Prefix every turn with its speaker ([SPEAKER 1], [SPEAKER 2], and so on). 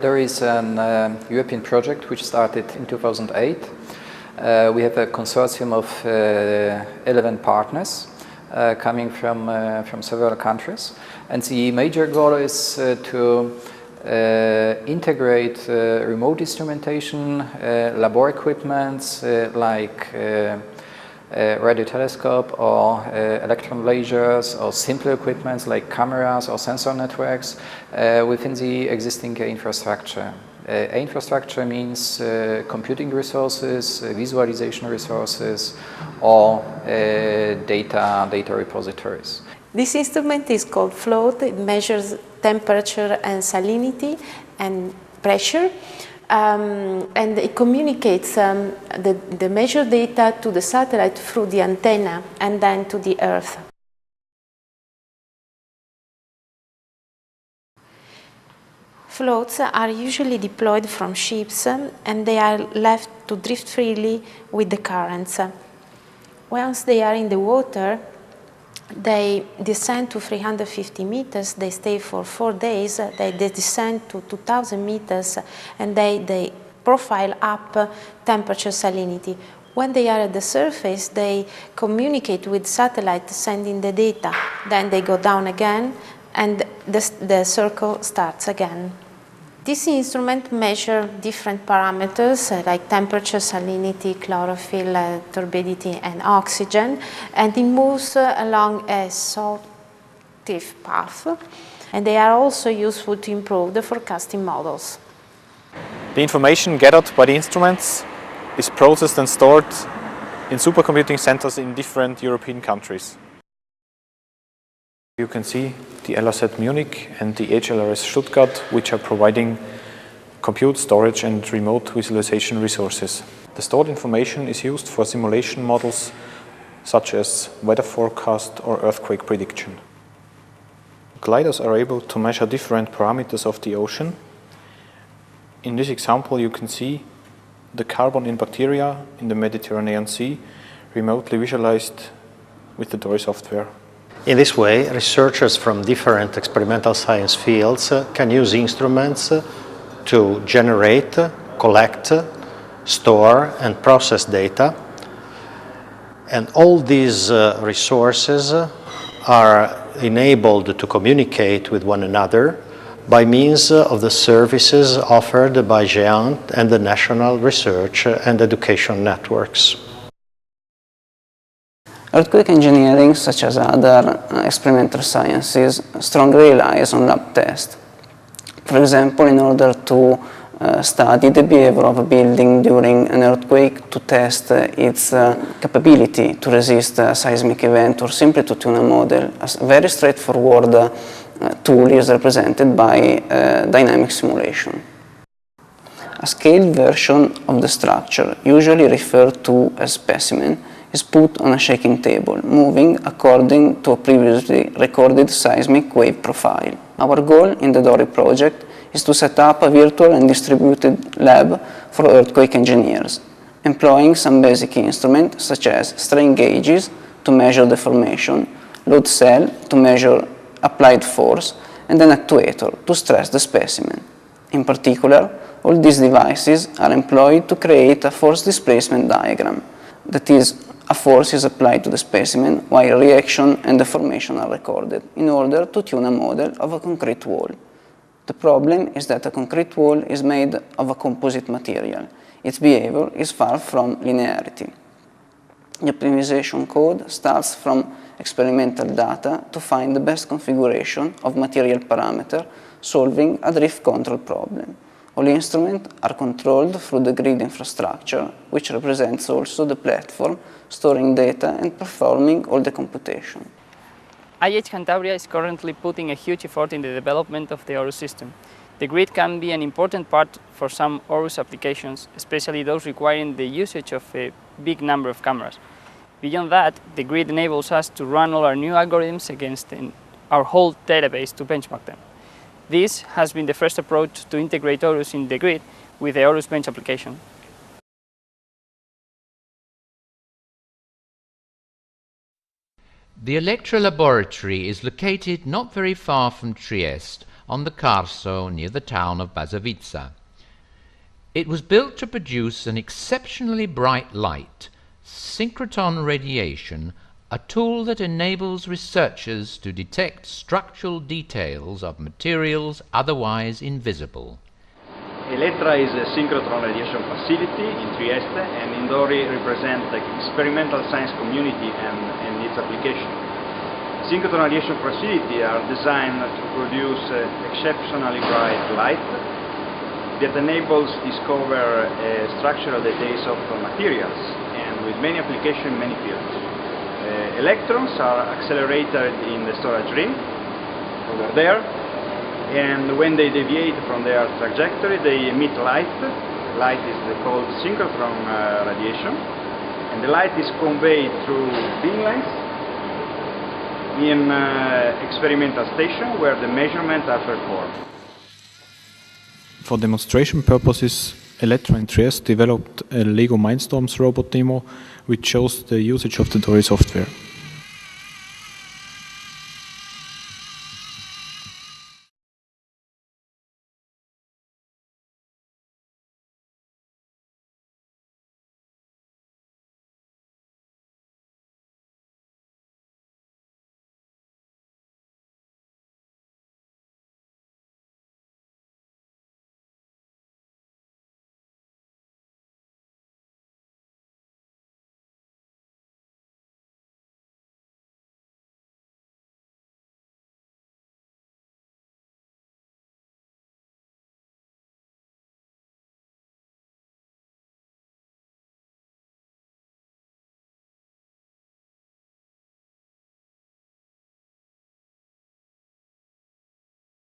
[SPEAKER 1] There is an European project which started in 2008. We have a consortium of 11 partners coming from several countries, and the major goal is to integrate remote instrumentation, lab equipment like radio telescope or electron lasers or simpler equipment like cameras or sensor networks within the existing infrastructure. Infrastructure means computing resources, visualization resources, or data repositories.
[SPEAKER 2] This instrument is called float. It measures temperature and salinity and pressure. And it communicates the measured data to the satellite through the antenna and then to the Earth. Floats are usually deployed from ships and they are left to drift freely with the currents. Once they are in the water, they descend to 350 meters, they stay for 4 days, they descend to 2,000 meters, and they profile up temperature salinity. When they are at the surface, they communicate with satellite sending the data. Then they go down again, and the circle starts again. This instrument measures different parameters like temperature, salinity, chlorophyll, turbidity, and oxygen, and it moves along a sawtooth path. And they are also useful to improve the forecasting models.
[SPEAKER 3] The information gathered by the instruments is processed and stored in supercomputing centers in different European countries. You can see the LRZ Munich and the HLRS Stuttgart, which are providing compute, storage and remote visualization resources. The stored information is used for simulation models such as weather forecast or earthquake prediction. Gliders are able to measure different parameters of the ocean. In this example you can see the carbon in bacteria in the Mediterranean Sea remotely visualized with the DORII software.
[SPEAKER 4] In this way, researchers from different experimental science fields can use instruments to generate, collect, store and process data. And all these resources are enabled to communicate with one another by means of the services offered by GÉANT and the national research and education networks.
[SPEAKER 5] Earthquake engineering, such as other experimental sciences, strongly relies on lab tests. For example, in order to study the behavior of a building during an earthquake, to test its capability to resist a seismic event, or simply to tune a model, a very straightforward tool is represented by dynamic simulation. A scaled version of the structure, usually referred to as specimen, is put on a shaking table, moving according to a previously recorded seismic wave profile. Our goal in the DORII project is to set up a virtual and distributed lab for earthquake engineers, employing some basic instruments such as strain gauges to measure deformation, load cell to measure applied force, and an actuator to stress the specimen. In particular, all these devices are employed to create a force displacement diagram. That is, a force is applied to the specimen while reaction and deformation are recorded in order to tune a model of a concrete wall. The problem is that a concrete wall is made of a composite material. Its behavior is far from linearity. The optimization code starts from experimental data to find the best configuration of material parameter, solving a drift control problem. All instruments are controlled through the grid infrastructure, which represents also the platform storing data and performing all the computation.
[SPEAKER 6] IH Cantabria is currently putting a huge effort in the development of the ORUS system. The grid can be an important part for some ORUS applications, especially those requiring the usage of a big number of cameras. Beyond that, the grid enables us to run all our new algorithms against our whole database to benchmark them. This has been the first approach to integrate ORUS in the grid with the ORUS Bench application.
[SPEAKER 7] The Electra laboratory is located not very far from Trieste, on the Carso near the town of Basovizza. It was built to produce an exceptionally bright light, synchrotron radiation, a tool that enables researchers to detect structural details of materials otherwise invisible.
[SPEAKER 8] Elettra is a synchrotron radiation facility in Trieste, and in DORII represents the experimental science community and its application. Synchrotron radiation facilities are designed to produce exceptionally bright light that enables discover structural details of materials, and with many applications in many fields. Electrons are accelerated in the storage ring over there, and when they deviate from their trajectory, they emit light. Light is called synchrotron radiation, and the light is conveyed through beam lengths in experimental station where the measurements are performed.
[SPEAKER 3] For demonstration purposes, Elettra and Trieste developed a LEGO Mindstorms robot demo which shows the usage of the DORII software.